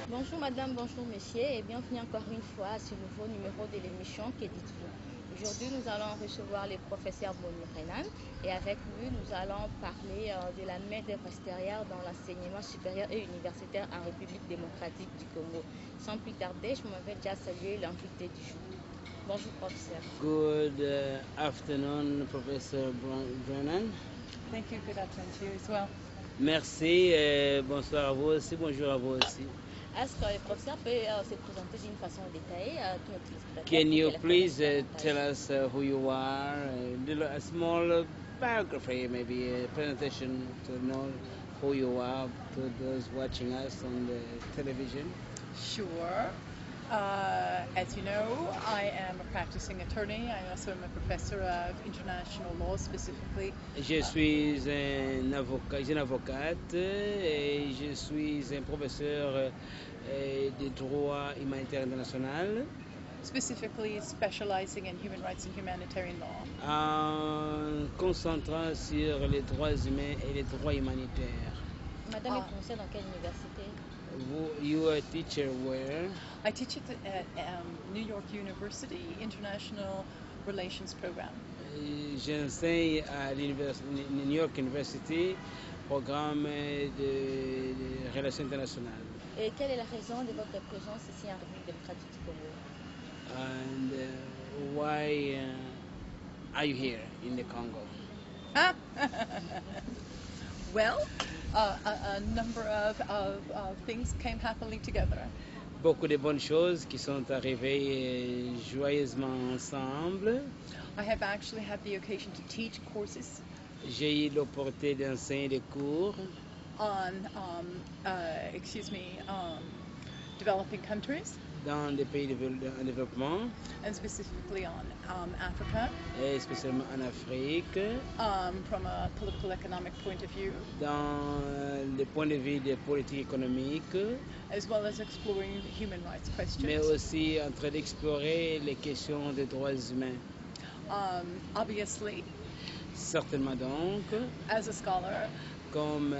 Bonjour madame, bonjour messieurs et bienvenue encore une fois à ce nouveau numéro de l'émission qu'édites-vous. Aujourd'hui nous allons recevoir le professeur Boni Renan et avec lui nous allons parler de la main d'œuvre extérieure dans l'enseignement supérieur et universitaire en République démocratique du Congo. Sans plus tarder, je m'en vais déjà saluer l'invité du jour. Bonjour professeur. Good afternoon, Professor Brennan. Thank you. Good afternoon to you as well. Merci, bonsoir à vous aussi, bonjour à vous aussi. Est-ce que le professeur peut se présenter d'une façon détaillée à tous nos téléspectateurs? Can you please tell us who you are, a small biography, maybe a presentation to know who you are to those watching us on the television? Sure. As you know, I am a practicing attorney. I also am a professor of international law, specifically. Je suis une avocate et je suis un professeur de droit humanitaire international. Specifically specializing in human rights and humanitarian law. En concentrant sur les droits humains et les droits humanitaires. Madame est professeure dans quelle université? You are a teacher where? I teach at New York University International Relations Program. J'enseigne à New York University, programme de relations internationales. Et quelle est la raison de votre présence ici en République démocratique du Congo? And why are you here in the Congo? Well, a number of things came happily together. Beaucoup de bonnes choses qui sont arrivées joyeusement ensemble. I have actually had the occasion to teach courses J'ai eu l'opportunité d'enseigner des cours on, developing countries, dans des pays en développement, and specifically on Africa, et spécialement en Afrique, from a political economic point of view, dans le point de vue des politiques économiques, as well as exploring human rights questions. mais aussi en train d'explorer les questions des droits humains. Obviously, Certainement donc, as a scholar, comme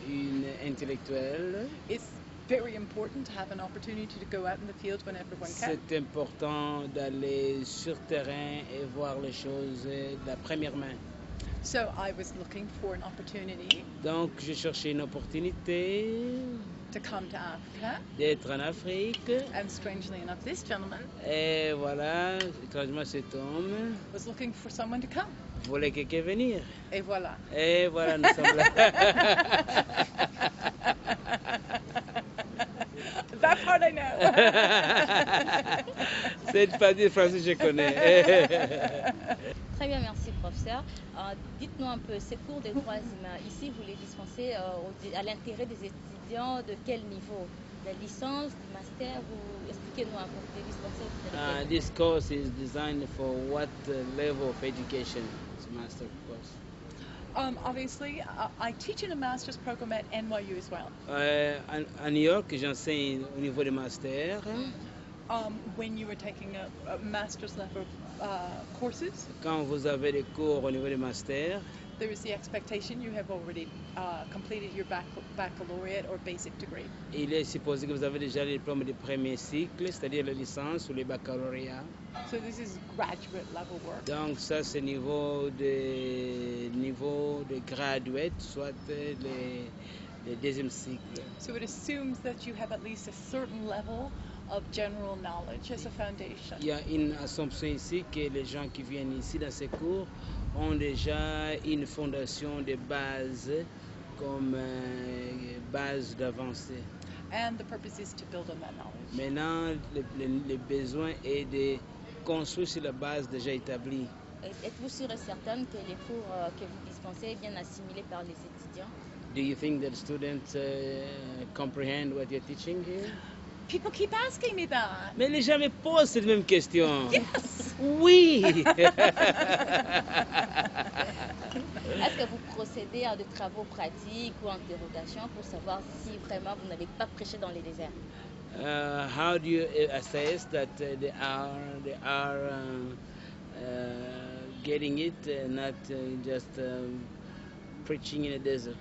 une intellectuelle, it's very important to have an opportunity to go out in the field when everyone can. c'est important d'aller sur terrain et voir les choses de la première main. So I was looking for an opportunity Donc, j'ai cherché une opportunité to come to Africa, d'être en Afrique. and strangely enough, this gentleman Et voilà, étrangement, cet homme was looking for someone to come. voulait quelqu'un venir. Et voilà. Et voilà, nous sommes là. That part I know. Cette partie de français, je connais. Très bien, merci professeur. Dites-nous un peu, ces cours des droits humains, ici vous les dispensez à l'intérêt des étudiants de quel niveau? De la licence, du master ou expliquez-nous un peu, vous les dispensez This course is designed for what level of education? It's a master course. Obviously, I teach in a master's program at NYU as well. À New York, j'enseigne au niveau des masters. When you are taking a master's level courses, Quand vous avez des cours au niveau des masters, there is the expectation you have already completed your baccalaureate or basic degree. il est supposé que vous avez déjà le diplôme de premier cycle, c'est-à-dire la licence ou le baccalauréat. So this is graduate level work. Donc ça, c'est niveau de graduate, soit le deuxième cycle. So it assumes that you have at least a certain level of general knowledge as a foundation. Il y a une assumption ici que les gens qui viennent ici dans ces cours ont déjà une fondation de base comme base d'avancée. And the purpose is to build on that knowledge. Maintenant, le besoin est de construire sur la base déjà établie. Êtes-vous sûr et certaine que les cours que vous dispensez sont bien assimilés par les étudiants? Do you think that students comprehend what you're teaching here? People keep asking me that. Mais les gens me posent cette même question. Yes. Oui. Est-ce que vous procédez à des travaux pratiques ou interrogations pour savoir si vraiment vous n'avez pas prêché dans les déserts? How do you assess that they are getting it, not just preaching in a desert?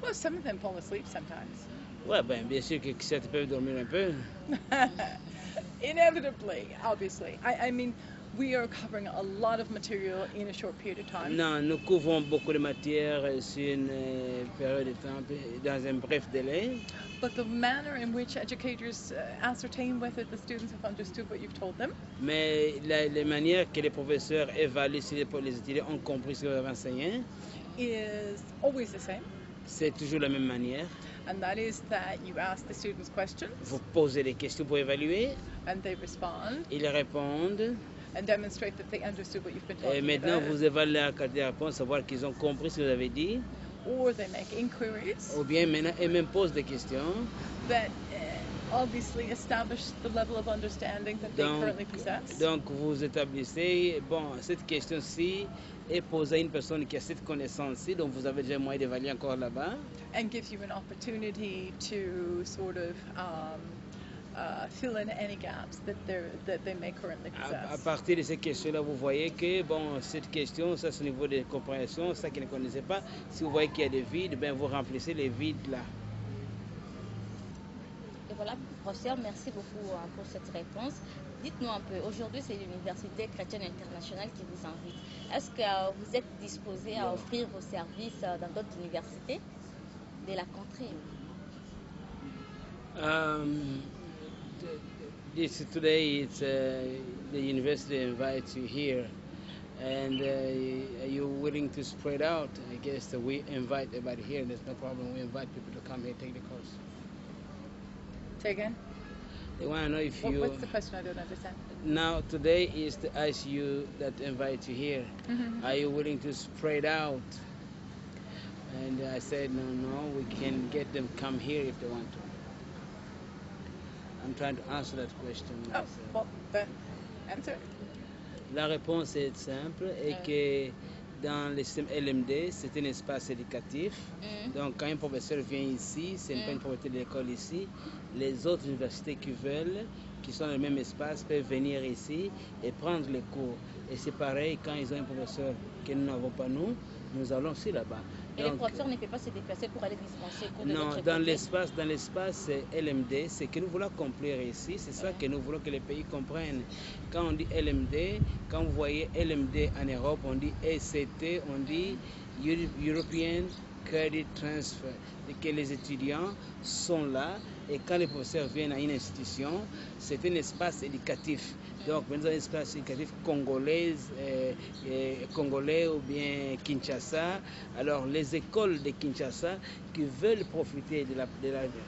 Well, some of them fall asleep sometimes. Ouais, ben, bien sûr que certains peuvent dormir un peu. Inevitably, obviously. I mean, we are covering a lot of material in a short period of time. Non, nous couvrons beaucoup de matières sur une période de temps, dans un bref délai. But the manner in which educators ascertain whether the students have understood what you've told them Mais les manières que les professeurs évaluent si les étudiants ont compris ce que vous avez enseigné, is always the same. c'est toujours la même manière. And that is that you ask the students questions. Vous posez des questions pour évaluer. And they respond. Ils répondent. And demonstrate that they understood what you've been talking Et maintenant, about. vous évaluez la qualité de réponse, savoir qu'ils ont compris ce que vous avez dit. Or they make inquiries. Ou bien maintenant, ils même posent des questions. That obviously establish the level of understanding that they currently possess. Donc, vous établissez, bon, cette question-ci est posée à une personne qui a cette connaissance-ci, donc vous avez déjà moyen d'évaluer encore là-bas. And gives you an opportunity to sort of fill in any gaps that they may currently possess. À partir de ces questions-là, vous voyez que bon, cette question, ça c'est au niveau de compréhension, ça qu'ils ne connaissaient pas. Si vous voyez qu'il y a des vides, ben vous remplissez les vides là. Et voilà, professeur, merci beaucoup pour cette réponse. Dites-nous un peu, aujourd'hui c'est l'Université chrétienne internationale qui vous invite. Est-ce que vous êtes disposé à offrir vos services dans d'autres universités de la country? Today it's the university invites you here, and are you willing to spread out? I guess that we invite everybody here. There's no problem. We invite people to come here take the course. Say again? They want to know if you. What's the question? I don't understand. Now today is the ICU that invites you here. Mm-hmm. Are you willing to spread out? And I said no, we can get them come here if they want to. I'm trying to answer that question. Oh, well, then answer. La réponse est simple et que dans le système LMD, c'est un espace éducatif. Donc quand un professeur vient ici, ce n'est pas une propriété de l'école ici. Les autres universités qui veulent, qui sont dans le même espace, peuvent venir ici et prendre les cours. Et c'est pareil quand ils ont un professeur que nous n'avons pas nous allons aussi là-bas. Et les professeurs ne peuvent pas se déplacer pour aller dispenser cours de Non, dans l'espace LMD, ce que nous voulons accomplir ici, c'est ça que nous voulons que les pays comprennent. Quand on dit LMD, quand vous voyez LMD en Europe, on dit ECT, on dit European Credit Transfer. Et que les étudiants sont là et quand les professeurs viennent à une institution, c'est un espace éducatif. Donc, nous avons un espace éducatif congolais ou bien Kinshasa. Alors, les écoles de Kinshasa qui veulent profiter de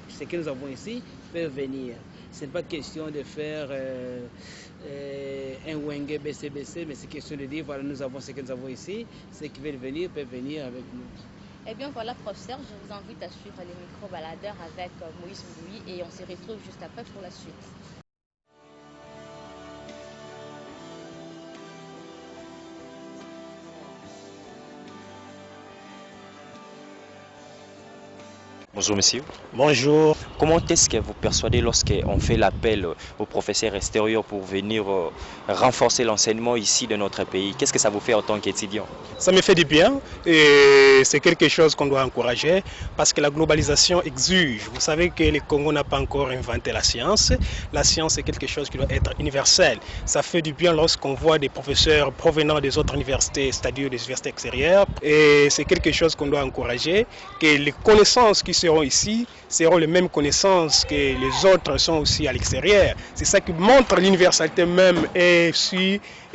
ce que nous avons ici peuvent venir. Ce n'est pas question de faire un Wenge BCBC, mais c'est question de dire voilà, nous avons ce que nous avons ici. Ceux qui veulent venir peuvent venir avec nous. Eh bien voilà, professeur, je vous invite à suivre les micro-baladeurs avec Moïse Mouloui et on se retrouve juste après pour la suite. Bonjour monsieur. Bonjour. Comment est-ce que vous persuadez lorsqu'on fait l'appel aux professeurs extérieurs pour venir renforcer l'enseignement ici de notre pays? Qu'est-ce que ça vous fait en tant qu'étudiant? Ça me fait du bien et c'est quelque chose qu'on doit encourager parce que la globalisation exige. Vous savez que le Congo n'a pas encore inventé la science. La science est quelque chose qui doit être universel. Ça fait du bien lorsqu'on voit des professeurs provenant des autres universités, c'est-à-dire des universités extérieures. Et c'est quelque chose qu'on doit encourager, que les connaissances qui seront ici seront les mêmes connaissances que les autres sont aussi à l'extérieur. C'est ça qui montre l'universalité même et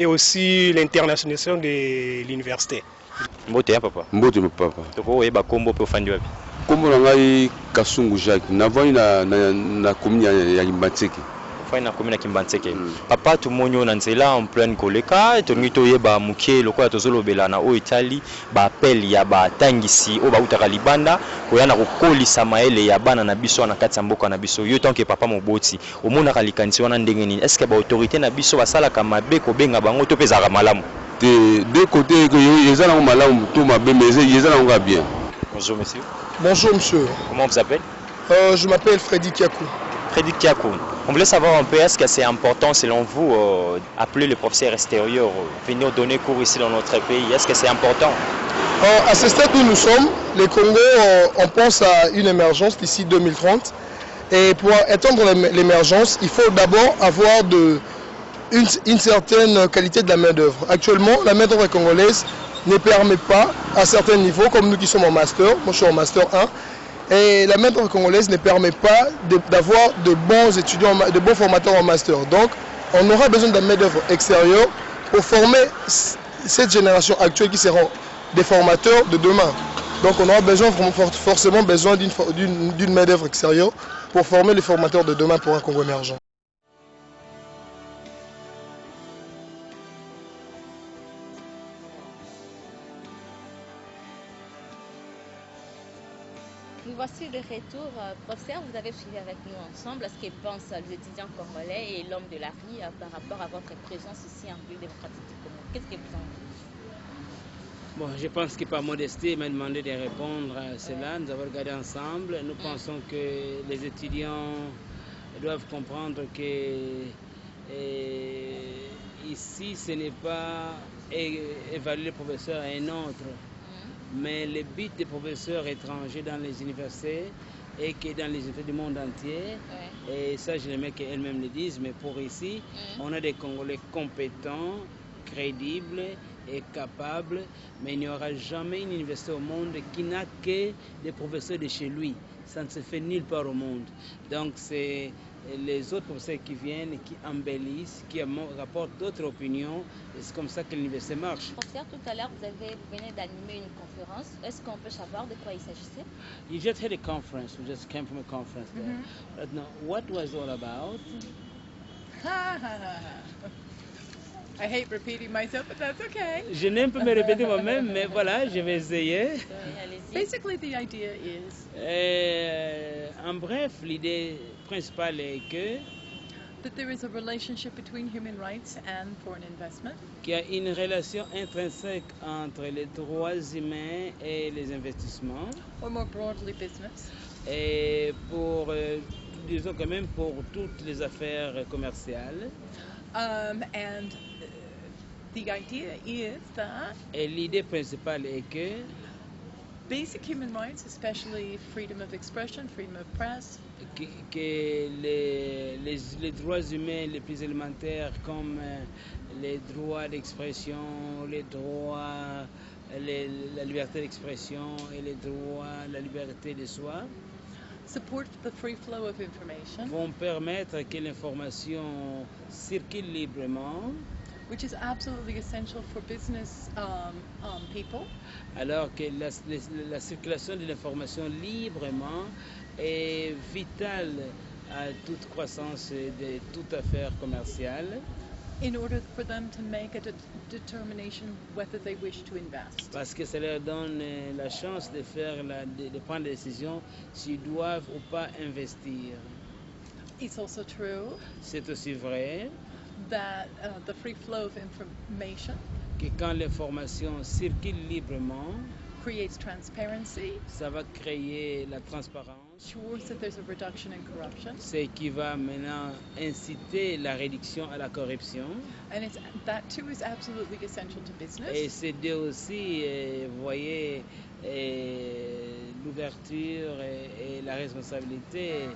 aussi l'internationalisation de l'université. Mbote papa. Mbote papa. Toko yeba kombo pe ofandi wapi? Kombo na ngai Kasungu Jacques. Navoi na commune ya Kimbantseke. Na commune Kimbantseke. Papa tumonyo na nzela en pleine koleka tongi toyeba mukie lokola tozolobela na o Italie ba appel ya ba tangisi o ba utaka libanda koyana kokolisa maele ya bana na biso na kati ya mboka na biso yo tant que papa moboti omona kalikanisi wana ndenge nini? Est-ce que ba autorité na biso basalaka mabe ko benga bango to pezaka malamu? De côté que yezana malamu to mabe mais yezana bien. Bonjour monsieur. Bonjour monsieur. Comment vous appelez? Je m'appelle Freddy Kiakou. Frédéric Tiakoun, on voulait savoir un peu, est-ce que c'est important selon vous appeler les professeurs extérieurs, venir donner cours ici dans notre pays? Est-ce que c'est important? À ce stade où nous sommes, les Congo, on pense à une émergence d'ici 2030. Et pour étendre l'émergence, il faut d'abord avoir une certaine qualité de la main-d'œuvre. Actuellement, la main-d'œuvre congolaise ne permet pas, à certains niveaux, comme nous qui sommes en master, moi je suis en master 1, et la main-d'œuvre congolaise ne permet pas d'avoir de bons étudiants, de bons formateurs en master. Donc, on aura besoin de la main-d'œuvre extérieure pour former cette génération actuelle qui seront des formateurs de demain. Donc, on aura forcément besoin d'une main-d'œuvre extérieure pour former les formateurs de demain pour un Congo émergent. Nous voici de retour. Professeur, vous avez suivi avec nous ensemble ce que pensent les étudiants congolais et l'homme de la rue par rapport à votre présence ici en République démocratique du Congo. Qu'est-ce que vous en dites? Bon, je pense que par modestie, il m'a demandé de répondre à cela. Nous avons regardé ensemble. Nous pensons que les étudiants doivent comprendre que ici, ce n'est pas évaluer le professeur à un autre. Mais le but des professeurs étrangers dans les universités et que dans les universités du monde entier, et ça je l'aimais qu'elles-mêmes le disent, mais pour ici, on a des Congolais compétents, crédibles et capables, mais il n'y aura jamais une université au monde qui n'a que des professeurs de chez lui. Ça ne se fait nulle part au monde. Donc c'est les autres professeurs qui viennent, qui embellissent, qui rapportent d'autres opinions, et c'est comme ça que l'université marche. Professeur, tout à l'heure, vous venez d'animer une conférence. Est-ce qu'on peut savoir de quoi il s'agissait? You just had a conference. We just came from a conference there. But now, what was it all about? I hate repeating myself, but that's okay. Je n'aime pas me répéter moi-même, mais voilà, je vais essayer. Basically, the idea is En bref, l'idée principale est que that there is a relationship between human rights and foreign investment. Qu'il y a une relation intrinsèque entre les droits humains et les investissements. Or more broadly, business. Et pour, disons quand même, pour toutes les affaires commerciales. And the idea is that et l'idée principale est que basic human rights, especially freedom of expression, freedom of press, que les droits humains les plus élémentaires comme les droits d'expression, les droits, la liberté d'expression et les droits, la liberté de soi, support the free flow of information, vont permettre que l'information circule librement, which is absolutely essential for business people. Alors que la circulation de l'information librement est vitale à toute croissance de toute affaire commerciale. In order for them to make a determination whether they wish to invest. Parce que ça leur donne la chance de prendre des décisions s'ils doivent ou pas investir. It's also true. C'est aussi vrai that the free flow of information que quand l'information circule librement, creates transparency, ça va créer la transparence, ensures that there's a reduction in corruption, ce qui va maintenant inciter la réduction à la corruption. And that too is absolutely essential to business. Et c'est aussi, vous voyez, l'ouverture et la responsabilité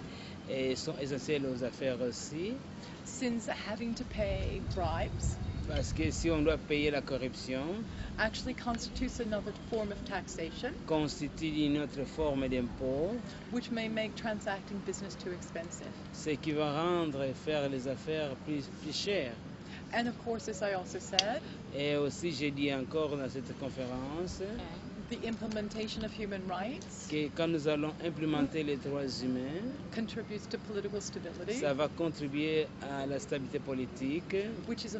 sont essentielles aux affaires aussi. Since having to pay bribes, parce que si on doit payer la corruption, actually constitutes another form of taxation, constitue une autre forme d'impôt, which may make transacting business too expensive. Ce qui va rendre faire les affaires plus chères. And of course, as I also said, et aussi j'ai dit encore dans cette conférence, the implementation of human rights, que quand nous allons implémenter les droits humains, contributes to political stability, ça va contribuer à la stabilité politique, which is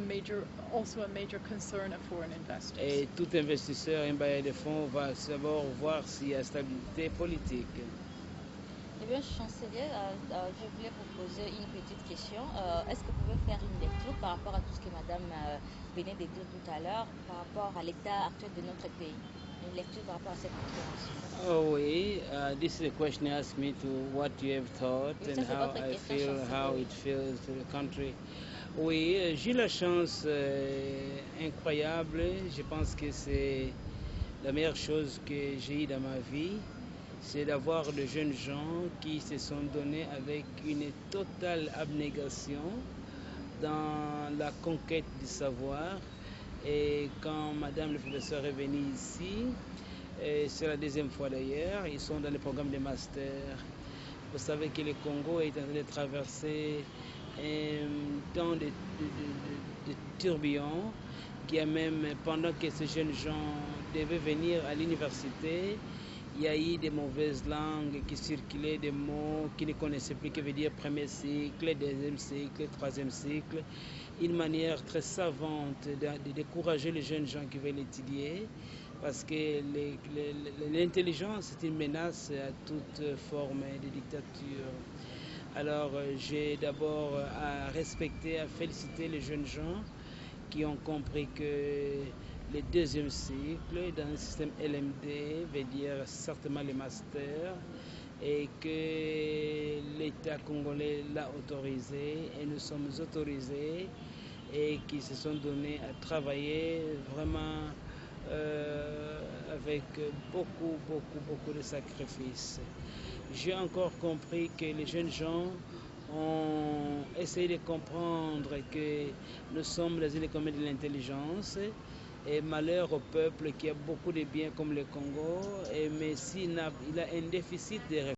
also a major concern of foreign investors. Et tout investisseur et bailleur de fonds va savoir voir s'il y a stabilité politique. Eh bien, chancelier, je voulais vous poser une petite question. Est-ce que vous pouvez faire une lecture par rapport à tout ce que Madame venait de dire tout à l'heure, par rapport à l'état actuel de notre pays? une lecture par rapport à cette conférence? Oh oui, this is a question you asked me to what you have thought Oui, and ça, c'est how votre I question, feel, Chancelier. how it feels to the country. Oui, j'ai la chance incroyable. Je pense que c'est la meilleure chose que j'ai eue dans ma vie. C'est d'avoir de jeunes gens qui se sont donnés avec une totale abnégation dans la conquête du savoir. Et quand Madame le professeur est venue ici, c'est la deuxième fois d'ailleurs, ils sont dans le programme de master. Vous savez que le Congo est en train de traverser un temps de tourbillon, qui a même, pendant que ces jeunes gens devaient venir à l'université, il y a eu des mauvaises langues qui circulaient, des mots qui ne connaissaient plus que veut dire premier cycle, deuxième cycle, troisième cycle. Une manière très savante de décourager les jeunes gens qui veulent étudier, parce que l'intelligence est une menace à toute forme de dictature. Alors j'ai d'abord à respecter, à féliciter les jeunes gens qui ont compris que le deuxième cycle dans le système LMD veut dire certainement le master, et que l'État congolais l'a autorisé et nous sommes autorisés, et qui se sont donnés à travailler vraiment avec beaucoup de sacrifices. J'ai encore compris que les jeunes gens ont essayé de comprendre que nous sommes dans une économie de l'intelligence, et malheur au peuple qui a beaucoup de biens comme le Congo, mais s'il a un déficit de